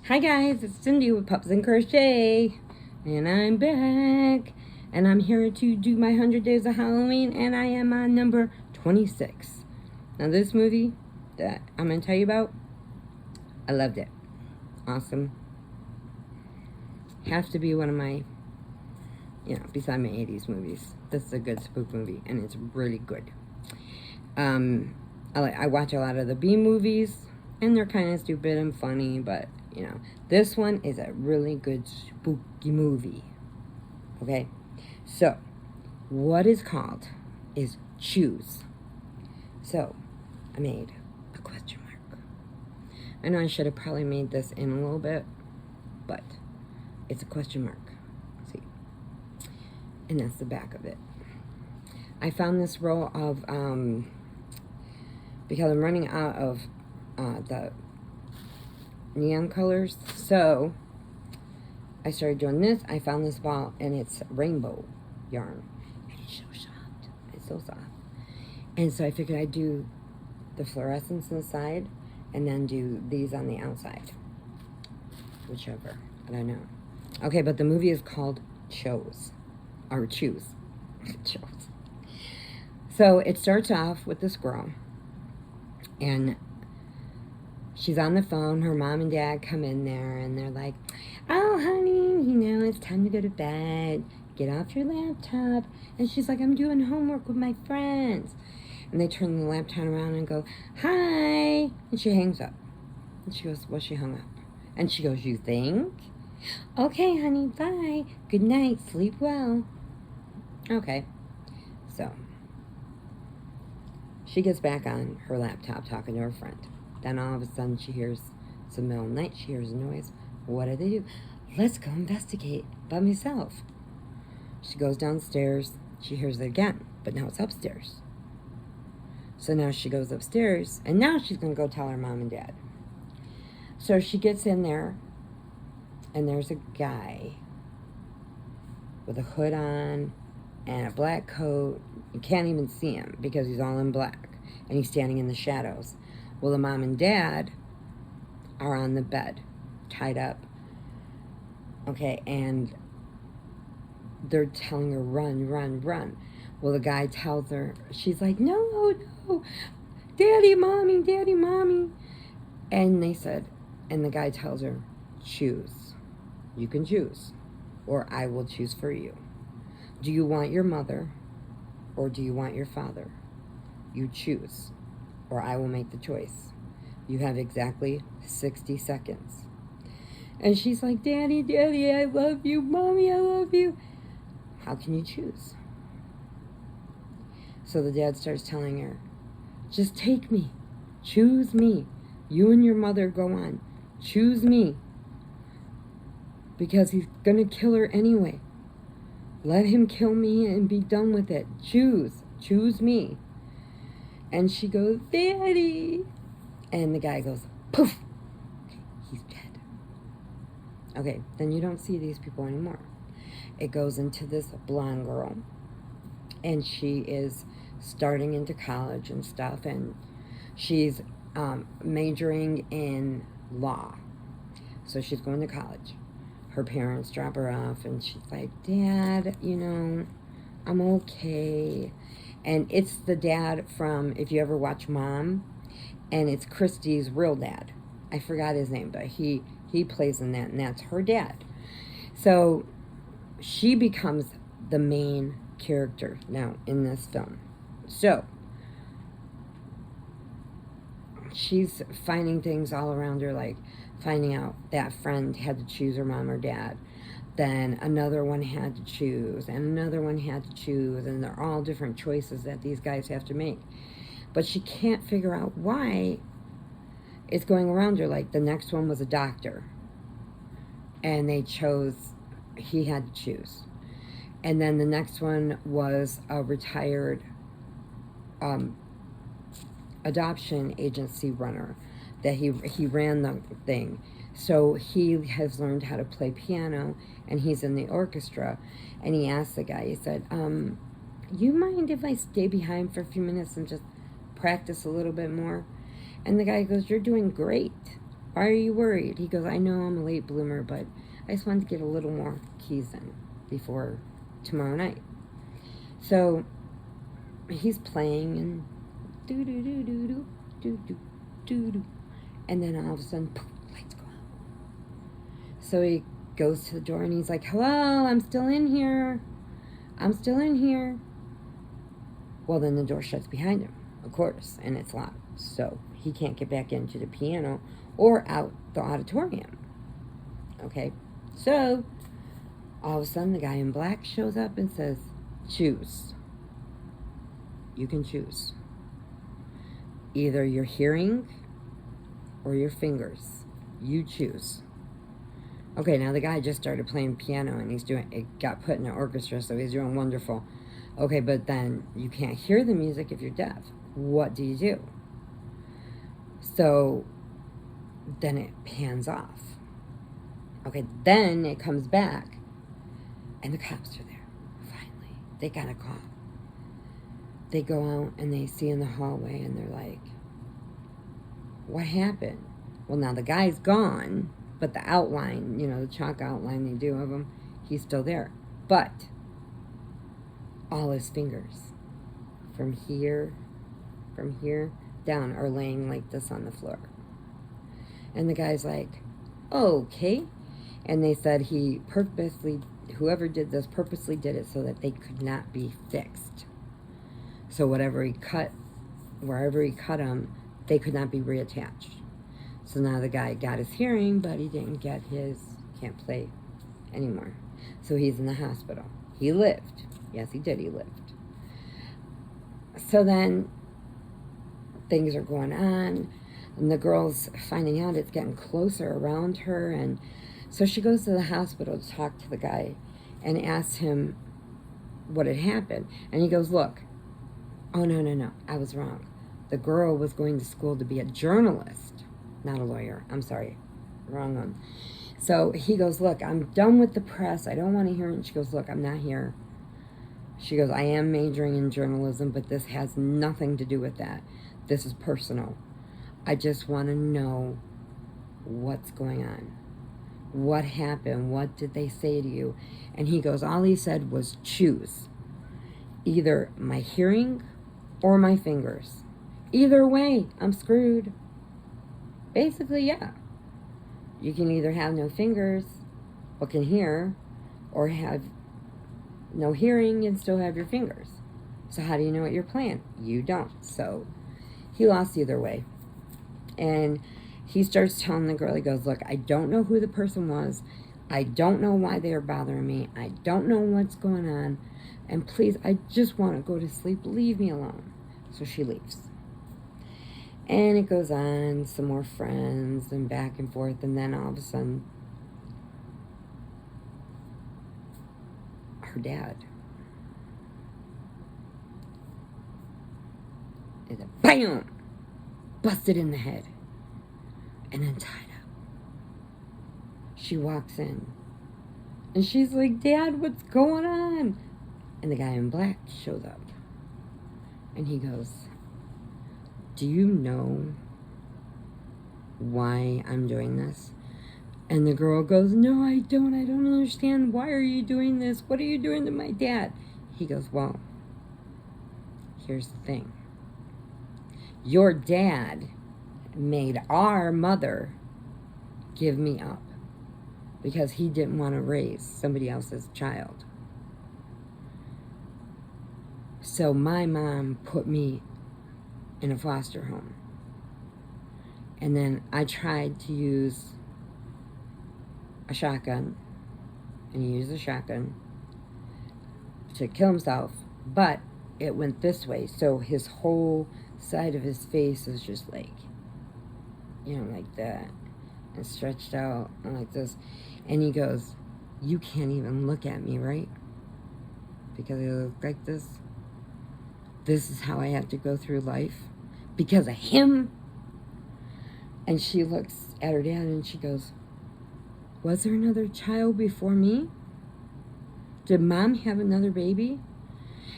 Hi guys, it's Cindy with Pups and Crochet, and I'm back, and I'm here to do my 100 Days of Halloween, and I am on number 26. Now this movie that I'm going to tell you about, I loved it. Awesome. Has to be one of my, beside my 80s movies. This is a good spook movie, and it's really good. I watch a lot of the B movies, and they're kind of stupid and funny, but this one is a really good spooky movie. Okay, so what is called is choose. So I made a question mark. I know I should have probably made this in a little bit, but it's a question mark. See, and that's the back of it. I found this row of because I'm running out of the neon colors, so I started doing this. I found this ball, and it's rainbow yarn, and it's so soft. It's so soft. And so I figured I'd do the fluorescence inside, and then do these on the outside, whichever. I don't know. Okay, but the movie is called Choose. Choose. So it starts off with this girl, and she's on the phone. Her mom and dad come in there, and they're like, "Oh, honey, it's time to go to bed. Get off your laptop." And she's like, "I'm doing homework with my friends." And they turn the laptop around and go, "Hi." And she hangs up. And she goes, "Well, she hung up." And she goes, "You think? Okay, honey, bye. Good night. Sleep well." Okay. So she gets back on her laptop talking to her friend. Then all of a sudden she hears, it's the middle of the night, she hears a noise. What do they do? Let's go investigate by myself. She goes downstairs. She hears it again, but now it's upstairs. So now she goes upstairs, and now she's going to go tell her mom and dad. So she gets in there, and there's a guy with a hood on and a black coat. You can't even see him because he's all in black, and he's standing in the shadows. Well, the mom and dad are on the bed, tied up. Okay, and they're telling her, run, run, run. Well, the guy tells her, she's like, no, daddy, mommy. And they said, and the guy tells her, choose. You can choose, or I will choose for you. Do you want your mother, or do you want your father? You choose, or I will make the choice. You have exactly 60 seconds. And she's like, Daddy, I love you. Mommy, I love you. How can you choose? So the dad starts telling her, just take me. Choose me. You and your mother go on. Choose me. Because he's going to kill her anyway. Let him kill me and be done with it. Choose. Choose me. And she goes, Daddy. And the guy goes, poof. Okay, he's dead. Okay, then you don't see these people anymore. It goes into this blonde girl. And she is starting into college and stuff. And she's majoring in law. So she's going to college. Her parents drop her off. And she's like, Dad, I'm okay. And it's the dad from, if you ever watch Mom, and it's Christy's real dad. I forgot his name, but he plays in that, and that's her dad. So she becomes the main character now in this film. So she's finding things all around her, like finding out that friend had to choose her mom or dad. Then another one had to choose, and another one had to choose, and they're all different choices that these guys have to make. But she can't figure out why it's going around her. Like the next one was a doctor, and they chose, he had to choose. And then the next one was a retired adoption agency runner, that he ran the thing. So he has learned how to play piano, and he's in the orchestra. And he asked the guy, he said, you mind if I stay behind for a few minutes and just practice a little bit more? And the guy goes, you're doing great. Why are you worried? He goes, I know I'm a late bloomer, but I just wanted to get a little more keys in before tomorrow night. So he's playing and do. And then all of a sudden, poof, lights go out. So he goes to the door and he's like, hello, I'm still in here. I'm still in here. Well, then the door shuts behind him, of course, and it's locked. So he can't get back into the piano or out the auditorium. Okay? So all of a sudden, the guy in black shows up and says, choose. You can choose. Either your hearing or your fingers. You choose. Okay, now the guy just started playing piano and it got put in an orchestra, so he's doing wonderful. Okay, but then you can't hear the music if you're deaf. What do you do? So then it pans off. Okay, then it comes back and the cops are there. Finally, they got a call. They go out and they see in the hallway and they're like, what happened? Well, now the guy's gone, but the outline, the chalk outline they do of him, he's still there. But all his fingers from here down are laying like this on the floor. And the guy's like, okay. And they said whoever did this purposely did it so that they could not be fixed. So wherever he cut them, they could not be reattached. So now the guy got his hearing, but he didn't get can't play anymore. So he's in the hospital. He lived. Yes, he did. He lived. So then things are going on, and the girl's finding out it's getting closer around her, and so she goes to the hospital to talk to the guy and asks him what had happened. And he goes, look, oh, no, I was wrong. The girl was going to school to be a journalist, not a lawyer. I'm sorry, wrong one. So he goes, look, I'm done with the press. I don't want to hear it. And she goes, look, I'm not here. She goes, I am majoring in journalism, but this has nothing to do with that. This is personal. I just want to know what's going on. What happened? What did they say to you? And he goes, all he said was choose. Either my hearing or my fingers. Either way, I'm screwed. Basically, yeah. You can either have no fingers but can hear, or have no hearing and still have your fingers. So how do you know what you're playing? You don't. So he lost either way. And he starts telling the girl, he goes, look, I don't know who the person was. I don't know why they are bothering me. I don't know what's going on. And please, I just want to go to sleep. Leave me alone. So she leaves. And it goes on, some more friends and back and forth. And then all of a sudden, her dad is a BAM! Busted in the head. And then tied up. She walks in. And she's like, Dad, what's going on? And the guy in black shows up. And he goes, do you know why I'm doing this? And the girl goes, no, I don't understand. Why are you doing this? What are you doing to my dad? He goes, well, here's the thing. Your dad made our mother give me up because he didn't want to raise somebody else's child. So my mom put me in a foster home. And then I tried to use a shotgun, and he used a shotgun to kill himself, but it went this way, so his whole side of his face is just like, like that, and stretched out, and like this. And he goes, you can't even look at me, right? Because I look like this. This is how I have to go through life because of him. And she looks at her dad and she goes, was there another child before me? Did mom have another baby?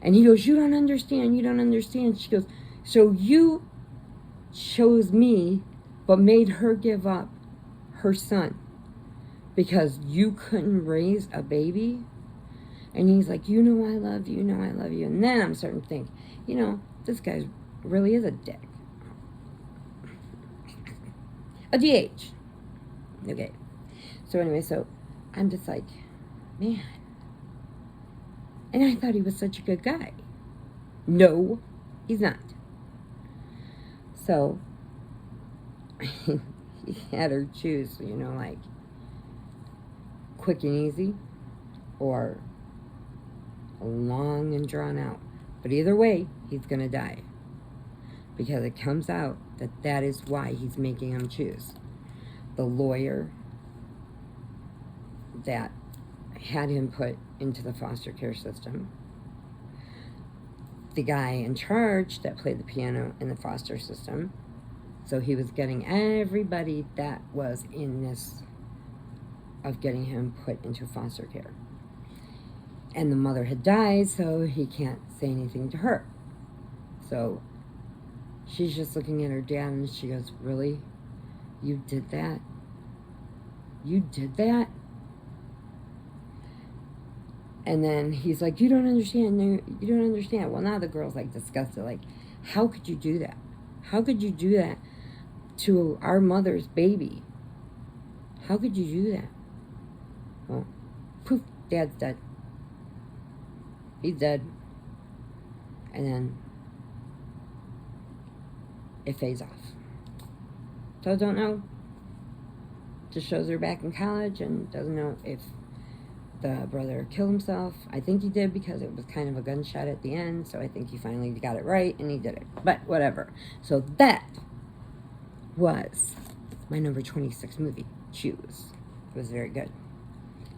And he goes, you don't understand. She goes, so you chose me but made her give up her son because you couldn't raise a baby? And he's like, you know I love you, you know I love you. And then I'm starting to think, you know, this guy really is a dick. A DH. Okay. So anyway, so I'm just like, man. And I thought he was such a good guy. No, he's not. So he had her choose, you know, like quick and easy or long and drawn out. But either way, he's going to die. Because it comes out that that is why he's making him choose. The lawyer that had him put into the foster care system, the guy in charge that played the piano in the foster system, so he was getting everybody that was in this of getting him put into foster care. And the mother had died, so he can't say anything to her. So she's just looking at her dad and she goes, really? You did that? You did that? And then he's like, you don't understand. You don't understand. Well, now the girl's like disgusted. Like, how could you do that? How could you do that to our mother's baby? How could you do that? Well, poof, dad's dead. He's dead. And then it fades off. So I don't know. Just shows her back in college and doesn't know if the brother killed himself. I think he did because it was kind of a gunshot at the end. So I think he finally got it right and he did it. But whatever. So that was my number 26 movie, Choose. It was very good.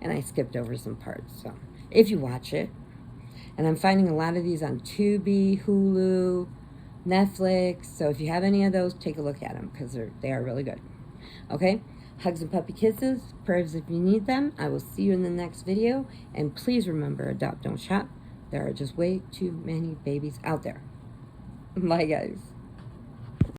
And I skipped over some parts. So if you watch it, and I'm finding a lot of these on Tubi, Hulu, Netflix. So if you have any of those, take a look at them because they are really good. Okay? Hugs and puppy kisses, prayers if you need them. I will see you in the next video. And please remember, adopt, don't shop. There are just way too many babies out there. Bye, guys.